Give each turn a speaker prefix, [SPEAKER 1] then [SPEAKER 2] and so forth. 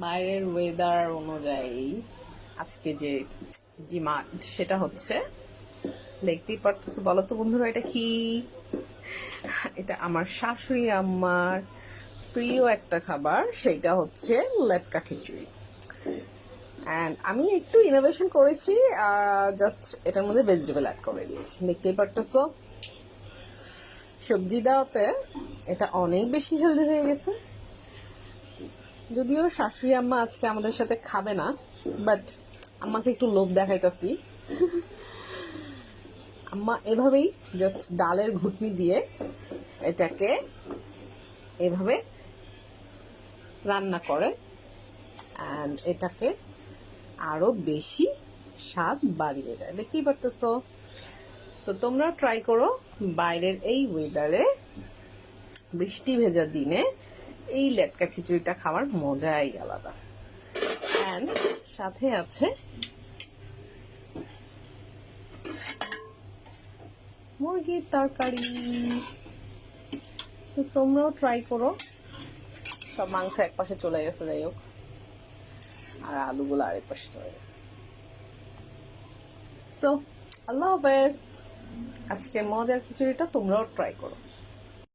[SPEAKER 1] বাইরের ওয়েদার অনুযায়ী আজকে যে ডিমান্ড সেটা হচ্ছে, দেখতেই পারতেছো, বলো তো বন্ধুরা এটা কি? এটা আমার শাশুড়ি আম্মার প্রিয় একটা খাবার, সেটা হচ্ছে লেটকা খিচুড়ি। অ্যান্ড আমি একটু ইনোভেশন করেছি, জাস্ট এটার মধ্যে ভেজিটেবল অ্যাড করে দিয়েছি। দেখতেই পারতেছো সবজি দেওয়াতে এটা অনেক বেশি হেলদি হয়ে গেছে। যদিও শাশুড়ি আম্মা আজকে আমাদের সাথে খাবে না, বাট আম্মাকে একটু লোভ দেখাইতাছি। আম্মা এভাবেই জাস্ট ডালের ঘুটনি দিয়ে এটাকে এভাবে রান্না করে, অ্যান্ড এটাকে আরো বেশি স্বাদ বাড়িয়ে দেয়। দেখতেই পারতেছো। সো তোমরা ট্রাই করো বাইরের এই ওয়েদারে, বৃষ্টি ভেজা দিনে এই লেটকা খিচুড়িটা খাওয়ার মজাই আলাদা। অ্যান্ড সাথে আছে মুরগির তরকারি। তো তোমরাও ট্রাই করো। সব মাংস এক পাশে চলে গেছে, যাই হোক, আর আলুগুলো আরেক পাশে চলে গেছে। সো আল্লাহ হাফেজ। আজকে মজার খিচুড়িটা তোমরাও ট্রাই করো।